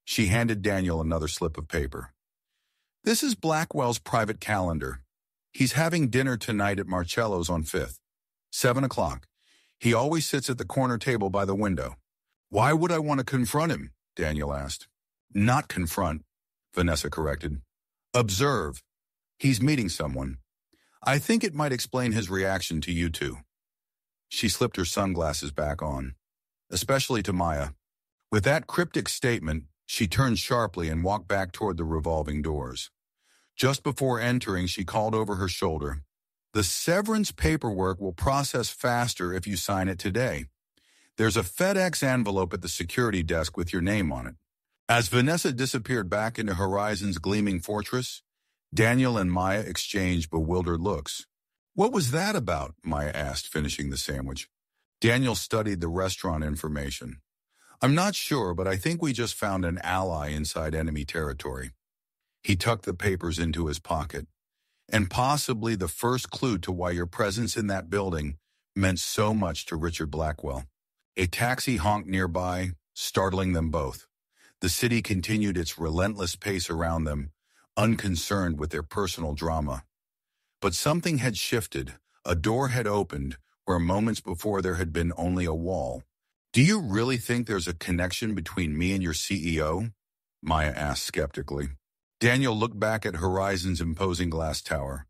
She handed Daniel another slip of paper. This is Blackwell's private calendar. He's having dinner tonight at Marcello's on 5th. 7 o'clock. He always sits at the corner table by the window. Why would I want to confront him? Daniel asked. Not confront, Vanessa corrected. Observe. He's meeting someone. I think it might explain his reaction to you two. She slipped her sunglasses back on, especially to Maya. With that cryptic statement, she turned sharply and walked back toward the revolving doors. Just before entering, she called over her shoulder. The severance paperwork will process faster if you sign it today. There's a FedEx envelope at the security desk with your name on it. As Vanessa disappeared back into Horizon's gleaming fortress, Daniel and Maya exchanged bewildered looks. What was that about? Maya asked, finishing the sandwich. Daniel studied the restaurant information. I'm not sure, but I think we just found an ally inside enemy territory. He tucked the papers into his pocket. And possibly the first clue to why your presence in that building meant so much to Richard Blackwell. A taxi honked nearby, startling them both. The city continued its relentless pace around them, unconcerned with their personal drama. But something had shifted. A door had opened where moments before there had been only a wall. Do you really think there's a connection between me and your CEO? Maya asked skeptically. Daniel looked back at Horizon's imposing glass tower,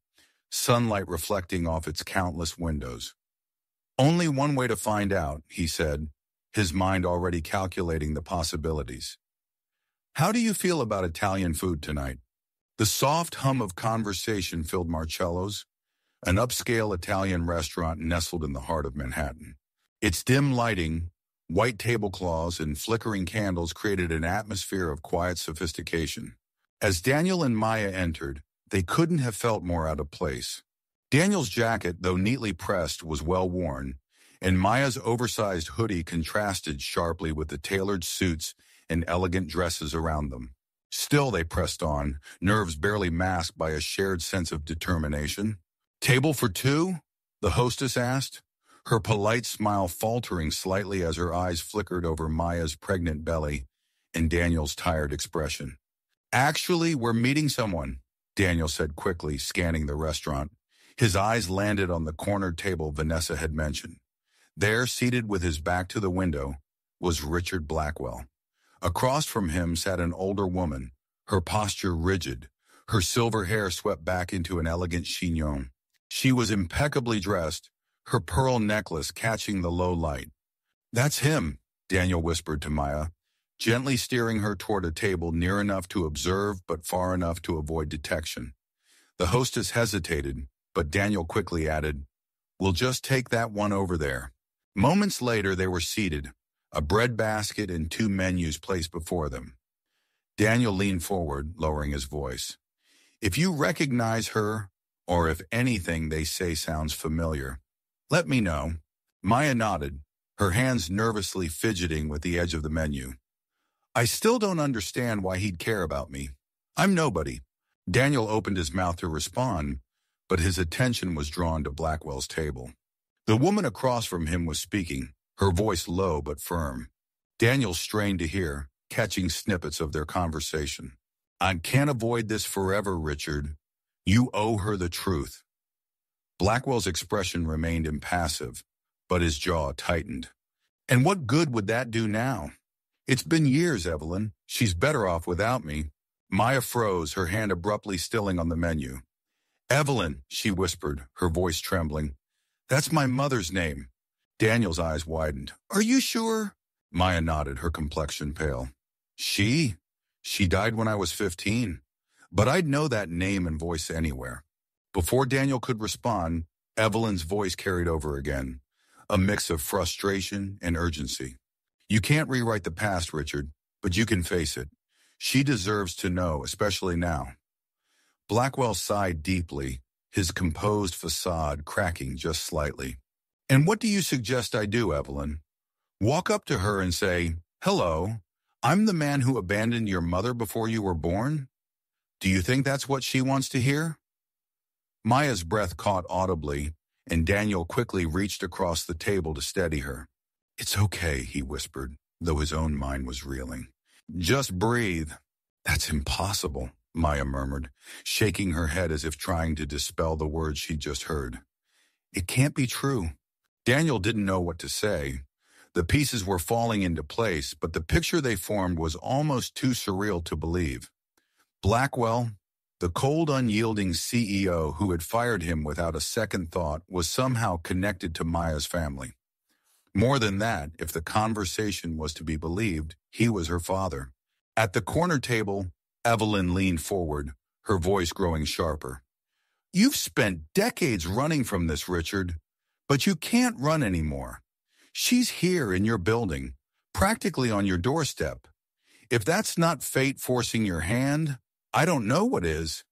sunlight reflecting off its countless windows. Only one way to find out, he said, his mind already calculating the possibilities. How do you feel about Italian food tonight? The soft hum of conversation filled Marcello's, an upscale Italian restaurant nestled in the heart of Manhattan. Its dim lighting, white tablecloths, and flickering candles created an atmosphere of quiet sophistication. As Daniel and Maya entered, they couldn't have felt more out of place. Daniel's jacket, though neatly pressed, was well worn, and Maya's oversized hoodie contrasted sharply with the tailored suits and elegant dresses around them. Still they pressed on, nerves barely masked by a shared sense of determination. Table for two? The hostess asked, her polite smile faltering slightly as her eyes flickered over Maya's pregnant belly and Daniel's tired expression. Actually, we're meeting someone, Daniel said quickly, scanning the restaurant. His eyes landed on the corner table Vanessa had mentioned. There, seated with his back to the window, was Richard Blackwell. Across from him sat an older woman, her posture rigid, her silver hair swept back into an elegant chignon. She was impeccably dressed, her pearl necklace catching the low light. That's him, Daniel whispered to Maya, gently steering her toward a table near enough to observe but far enough to avoid detection. The hostess hesitated, but Daniel quickly added, We'll just take that one over there. Moments later they were seated, a bread basket and two menus placed before them. Daniel leaned forward, lowering his voice. If you recognize her, or if anything they say sounds familiar, let me know. Maya nodded, her hands nervously fidgeting with the edge of the menu. I still don't understand why he'd care about me. I'm nobody. Daniel opened his mouth to respond, but his attention was drawn to Blackwell's table. The woman across from him was speaking, her voice low but firm. Daniel strained to hear, catching snippets of their conversation. I can't avoid this forever, Richard. You owe her the truth. Blackwell's expression remained impassive, but his jaw tightened. And what good would that do now? It's been years, Evelyn. She's better off without me. Maya froze, her hand abruptly stilling on the menu. Evelyn, she whispered, her voice trembling. That's my mother's name. Daniel's eyes widened. Are you sure? Maya nodded, her complexion pale. She died when I was 15. But I'd know that name and voice anywhere. Before Daniel could respond, Evelyn's voice carried over again, a mix of frustration and urgency. You can't rewrite the past, Richard, but you can face it. She deserves to know, especially now. Blackwell sighed deeply, his composed facade cracking just slightly. And what do you suggest I do, Evelyn? Walk up to her and say, "Hello, I'm the man who abandoned your mother before you were born"? Do you think that's what she wants to hear? Maya's breath caught audibly, and Daniel quickly reached across the table to steady her. "It's okay," he whispered, though his own mind was reeling. "Just breathe." "That's impossible," Maya murmured, shaking her head as if trying to dispel the words she'd just heard. "It can't be true." Daniel didn't know what to say. The pieces were falling into place, but the picture they formed was almost too surreal to believe. Blackwell, the cold, unyielding CEO who had fired him without a second thought, was somehow connected to Maya's family. More than that, if the conversation was to be believed, he was her father. At the corner table, Evelyn leaned forward, her voice growing sharper. "You've spent decades running from this, Richard, but you can't run anymore. She's here in your building, practically on your doorstep. If that's not fate forcing your hand, I don't know what is."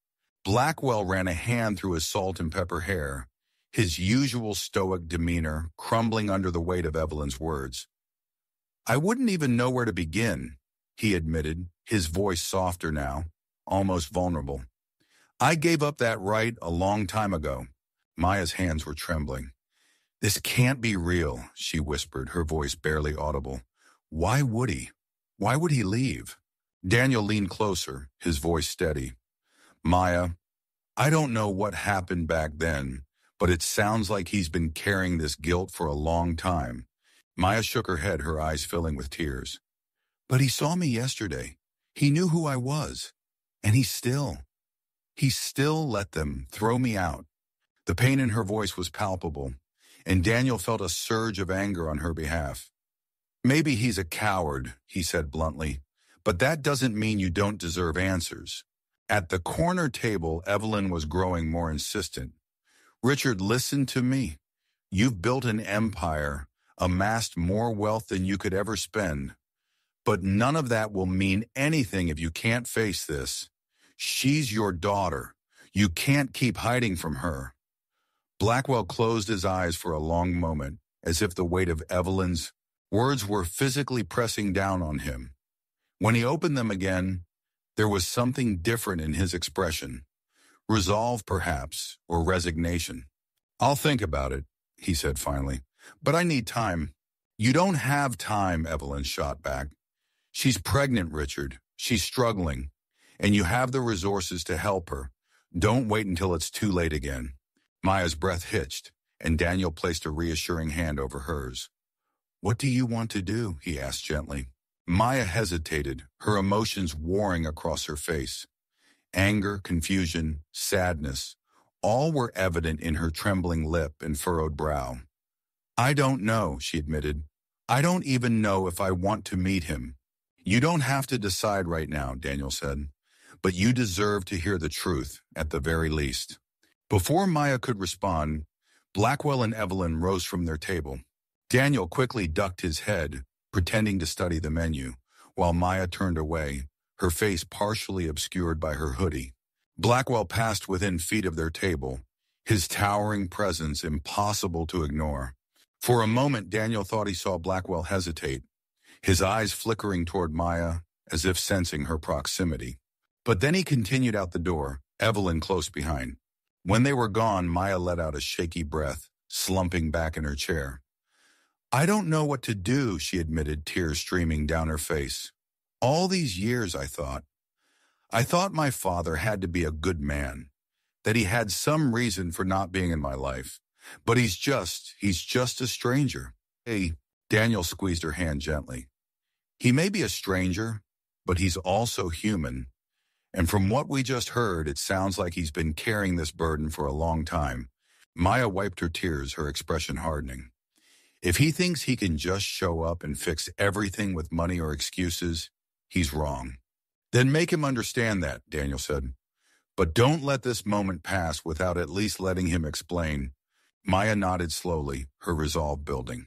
Blackwell ran a hand through his salt and pepper hair, his usual stoic demeanor crumbling under the weight of Evelyn's words. "I wouldn't even know where to begin," he admitted, his voice softer now, almost vulnerable. "I gave up that right a long time ago." Maya's hands were trembling. "This can't be real," she whispered, her voice barely audible. "Why would he? Why would he leave?" Daniel leaned closer, his voice steady. "Maya, I don't know what happened back then, but it sounds like he's been carrying this guilt for a long time." Maya shook her head, her eyes filling with tears. "But he saw me yesterday. He knew who I was. And he still let them throw me out." The pain in her voice was palpable, and Daniel felt a surge of anger on her behalf. "Maybe he's a coward," he said bluntly, "but that doesn't mean you don't deserve answers." At the corner table, Evelyn was growing more insistent. "Richard, listen to me. You've built an empire, amassed more wealth than you could ever spend. But none of that will mean anything if you can't face this. She's your daughter. You can't keep hiding from her." Blackwell closed his eyes for a long moment, as if the weight of Evelyn's words were physically pressing down on him. When he opened them again, there was something different in his expression. Resolve, perhaps, or resignation. "I'll think about it," he said finally. "But I need time." "You don't have time," Evelyn shot back. "She's pregnant, Richard. She's struggling. And you have the resources to help her. Don't wait until it's too late again." Maya's breath hitched, and Daniel placed a reassuring hand over hers. "What do you want to do?" he asked gently. Maya hesitated, her emotions warring across her face. Anger, confusion, sadness, all were evident in her trembling lip and furrowed brow. "I don't know," she admitted. "I don't even know if I want to meet him." "You don't have to decide right now," Daniel said. "But you deserve to hear the truth, at the very least." Before Maya could respond, Blackwell and Evelyn rose from their table. Daniel quickly ducked his head, pretending to study the menu, while Maya turned away, her face partially obscured by her hoodie. Blackwell passed within feet of their table, his towering presence impossible to ignore. For a moment, Daniel thought he saw Blackwell hesitate, his eyes flickering toward Maya, as if sensing her proximity. But then he continued out the door, Evelyn close behind. When they were gone, Maya let out a shaky breath, slumping back in her chair. "I don't know what to do," she admitted, tears streaming down her face. "All these years, I thought my father had to be a good man, that he had some reason for not being in my life. But he's just a stranger." "Hey," Daniel squeezed her hand gently. "He may be a stranger, but he's also human. And from what we just heard, it sounds like he's been carrying this burden for a long time." Maya wiped her tears, her expression hardening. "If he thinks he can just show up and fix everything with money or excuses, he's wrong." "Then make him understand that," Daniel said. "But don't let this moment pass without at least letting him explain." Maya nodded slowly, her resolve building.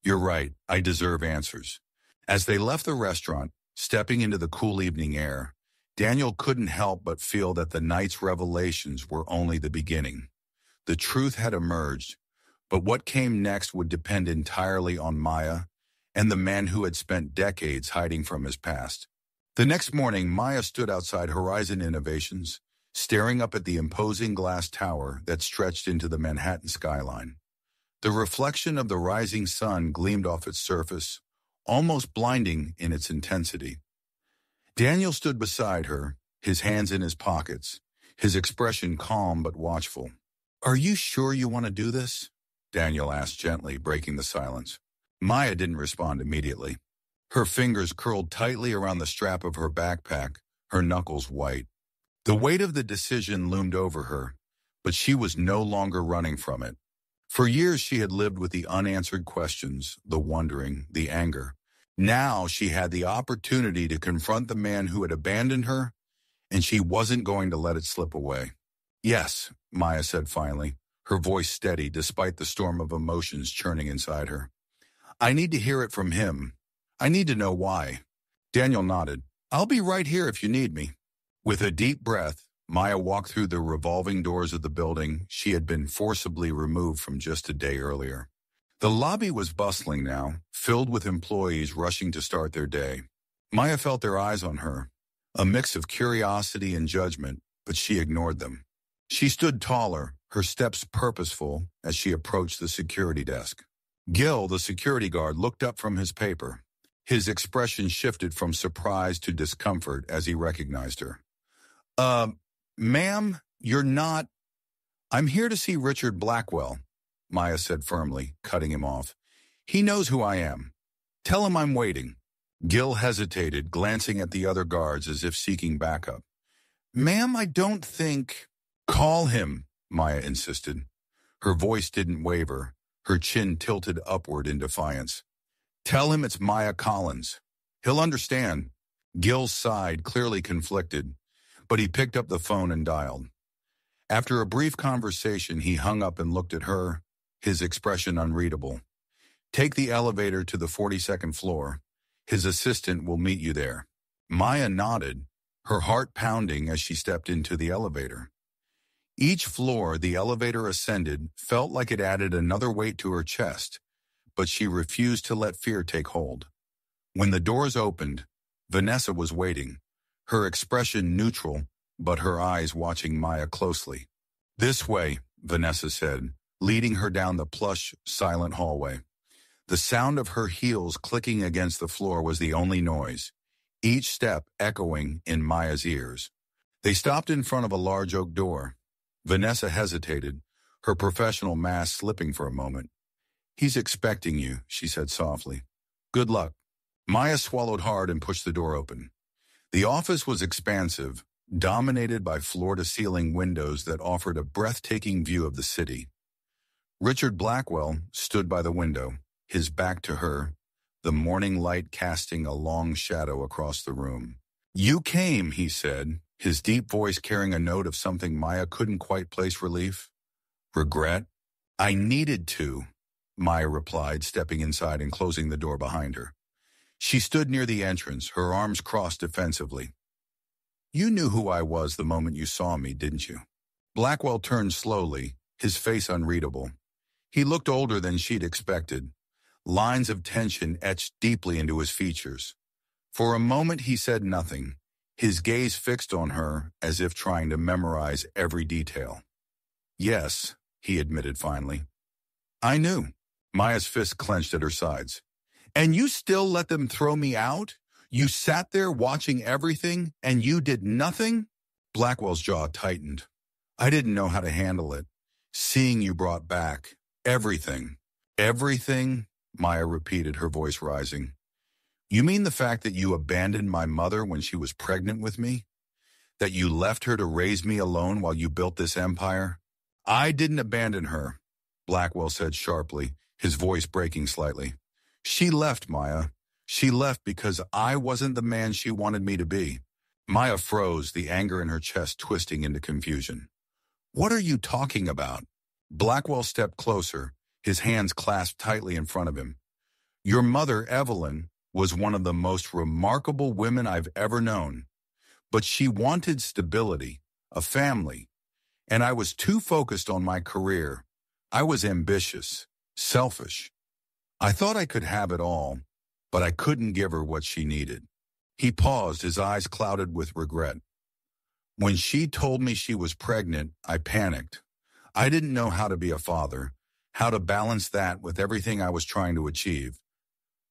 "You're right, I deserve answers." As they left the restaurant, stepping into the cool evening air, Daniel couldn't help but feel that the night's revelations were only the beginning. The truth had emerged, But what came next would depend entirely on Maya and the man who had spent decades hiding from his past. The next morning, Maya stood outside Horizon Innovations, staring up at the imposing glass tower that stretched into the Manhattan skyline. The reflection of the rising sun gleamed off its surface, almost blinding in its intensity. Daniel stood beside her, his hands in his pockets, his expression calm but watchful. "Are you sure you want to do this?" Daniel asked gently, breaking the silence. Maya didn't respond immediately. Her fingers curled tightly around the strap of her backpack, her knuckles white. The weight of the decision loomed over her, but she was no longer running from it. For years she had lived with the unanswered questions, the wondering, the anger. Now she had the opportunity to confront the man who had abandoned her, and she wasn't going to let it slip away. "Yes," Maya said finally, her voice steady despite the storm of emotions churning inside her. "I need to hear it from him. I need to know why." Daniel nodded. "I'll be right here if you need me." With a deep breath, Maya walked through the revolving doors of the building she had been forcibly removed from just a day earlier. The lobby was bustling now, filled with employees rushing to start their day. Maya felt their eyes on her, a mix of curiosity and judgment, but she ignored them. She stood taller, her steps purposeful, as she approached the security desk. Gil, the security guard, looked up from his paper. His expression shifted from surprise to discomfort as he recognized her. Ma'am, you're not—" "I'm here to see Richard Blackwell," Maya said firmly, cutting him off. "He knows who I am. Tell him I'm waiting." Gil hesitated, glancing at the other guards as if seeking backup. "Ma'am, I don't think—" "Call him," Maya insisted. Her voice didn't waver, her chin tilted upward in defiance. "Tell him it's Maya Collins. He'll understand." Gil sighed, clearly conflicted, but he picked up the phone and dialed. After a brief conversation, he hung up and looked at her, his expression unreadable. "Take the elevator to the 42nd floor. His assistant will meet you there." Maya nodded, her heart pounding as she stepped into the elevator. Each floor the elevator ascended felt like it added another weight to her chest, but she refused to let fear take hold. When the doors opened, Vanessa was waiting, her expression neutral, but her eyes watching Maya closely. "This way," Vanessa said, leading her down the plush, silent hallway. The sound of her heels clicking against the floor was the only noise, each step echoing in Maya's ears. They stopped in front of a large oak door. Vanessa hesitated, her professional mask slipping for a moment. "He's expecting you," she said softly. "Good luck." Maya swallowed hard and pushed the door open. The office was expansive, dominated by floor-to-ceiling windows that offered a breathtaking view of the city. Richard Blackwell stood by the window, his back to her, the morning light casting a long shadow across the room. "You came," he said, his deep voice carrying a note of something Maya couldn't quite place relief. "Regret?" "I needed to," Maya replied, stepping inside and closing the door behind her. She stood near the entrance, her arms crossed defensively. "You knew who I was the moment you saw me, didn't you?" Blackwell turned slowly, his face unreadable. He looked older than she'd expected, lines of tension etched deeply into his features. For a moment he said nothing, his gaze fixed on her as if trying to memorize every detail. "Yes," he admitted finally. "I knew." Maya's fist clenched at her sides. "And you still let them throw me out? You sat there watching everything, and you did nothing?" Blackwell's jaw tightened. "I didn't know how to handle it. Seeing you brought back everything." "Everything?" Maya repeated, her voice rising. "You mean the fact that you abandoned my mother when she was pregnant with me? That you left her to raise me alone while you built this empire?" "I didn't abandon her," Blackwell said sharply, his voice breaking slightly. "She left, Maya. She left because I wasn't the man she wanted me to be." Maya froze, the anger in her chest twisting into confusion. "What are you talking about?" Blackwell stepped closer, his hands clasped tightly in front of him. "Your mother, Evelyn, was one of the most remarkable women I've ever known. But she wanted stability, a family, and I was too focused on my career, I was ambitious, selfish. I thought I could have it all, but I couldn't give her what she needed. He paused, his eyes clouded with regret. When she told me she was pregnant, I panicked. I didn't know how to be a father, how to balance that with everything I was trying to achieve.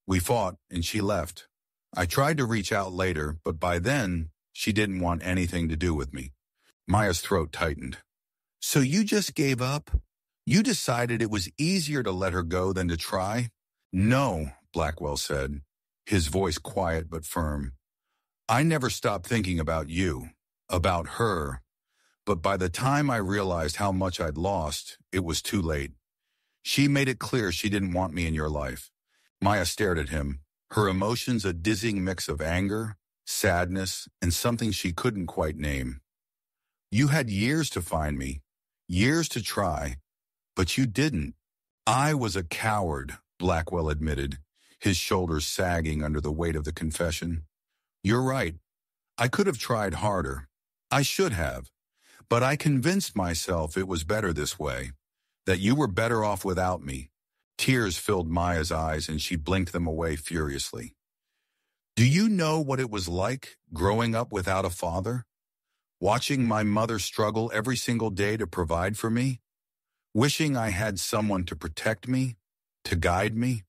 We fought, and she left. I tried to reach out later, but by then, she didn't want anything to do with me. Maya's throat tightened. So you just gave up? You decided it was easier to let her go than to try? No, Blackwell said, his voice quiet but firm. I never stopped thinking about you, about her. But by the time I realized how much I'd lost, it was too late. She made it clear she didn't want me in your life. Maya stared at him, her emotions a dizzying mix of anger, sadness, and something she couldn't quite name. You had years to find me, years to try, but you didn't. I was a coward, Blackwell admitted, his shoulders sagging under the weight of the confession. You're right. I could have tried harder. I should have. But I convinced myself it was better this way, that you were better off without me. Tears filled Maya's eyes and she blinked them away furiously. Do you know what it was like growing up without a father? Watching my mother struggle every single day to provide for me? Wishing I had someone to protect me, to guide me?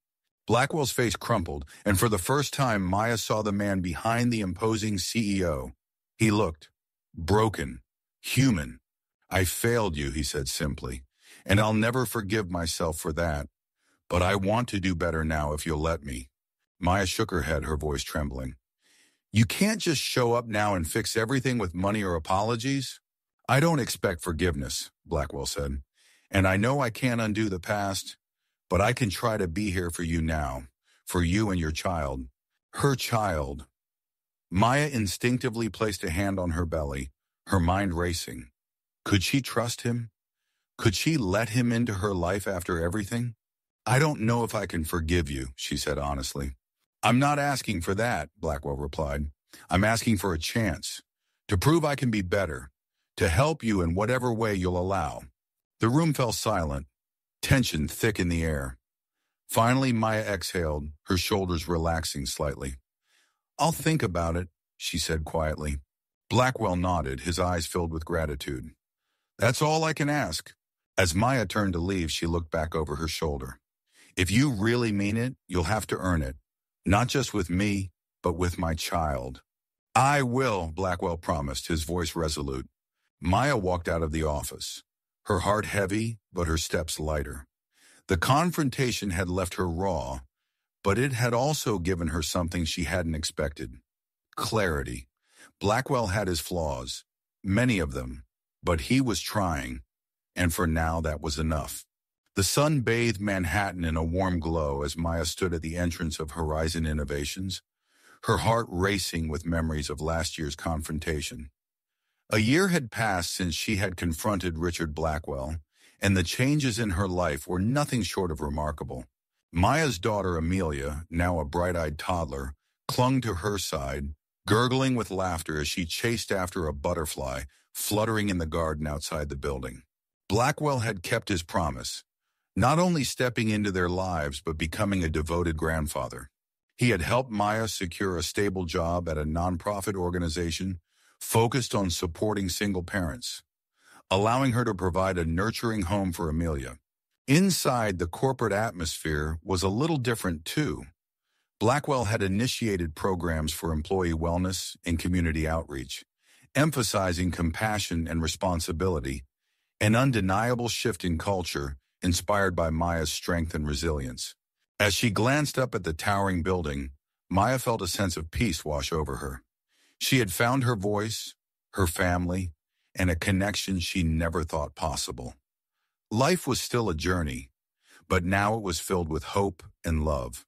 Blackwell's face crumpled, and for the first time Maya saw the man behind the imposing CEO. He looked broken, human. I failed you, he said simply, and I'll never forgive myself for that. But I want to do better now if you'll let me. Maya shook her head, her voice trembling. You can't just show up now and fix everything with money or apologies. I don't expect forgiveness, Blackwell said. And I know I can't undo the past, but I can try to be here for you now, for you and your child. Her child. Maya instinctively placed a hand on her belly, her mind racing. Could she trust him? Could she let him into her life after everything? I don't know if I can forgive you, she said honestly. I'm not asking for that, Blackwell replied. I'm asking for a chance, to prove I can be better, to help you in whatever way you'll allow. The room fell silent, tension thick in the air. Finally, Maya exhaled, her shoulders relaxing slightly. I'll think about it, she said quietly. Blackwell nodded, his eyes filled with gratitude. That's all I can ask. As Maya turned to leave, she looked back over her shoulder. If you really mean it, you'll have to earn it. Not just with me, but with my child. I will, Blackwell promised, his voice resolute. Maya walked out of the office, her heart heavy, but her steps lighter. The confrontation had left her raw, but it had also given her something she hadn't expected. Clarity. Blackwell had his flaws, many of them, but he was trying, and for now that was enough. The sun bathed Manhattan in a warm glow as Maya stood at the entrance of Horizon Innovations, her heart racing with memories of last year's confrontation. A year had passed since she had confronted Richard Blackwell, and the changes in her life were nothing short of remarkable. Maya's daughter Amelia, now a bright-eyed toddler, clung to her side, gurgling with laughter as she chased after a butterfly fluttering in the garden outside the building. Blackwell had kept his promise, not only stepping into their lives but becoming a devoted grandfather. He had helped Maya secure a stable job at a nonprofit organization focused on supporting single parents, allowing her to provide a nurturing home for Amelia. Inside, the corporate atmosphere was a little different too. Blackwell had initiated programs for employee wellness and community outreach, emphasizing compassion and responsibility, an undeniable shift in culture inspired by Maya's strength and resilience. As she glanced up at the towering building, Maya felt a sense of peace wash over her. She had found her voice, her family, and a connection she never thought possible. Life was still a journey, but now it was filled with hope and love.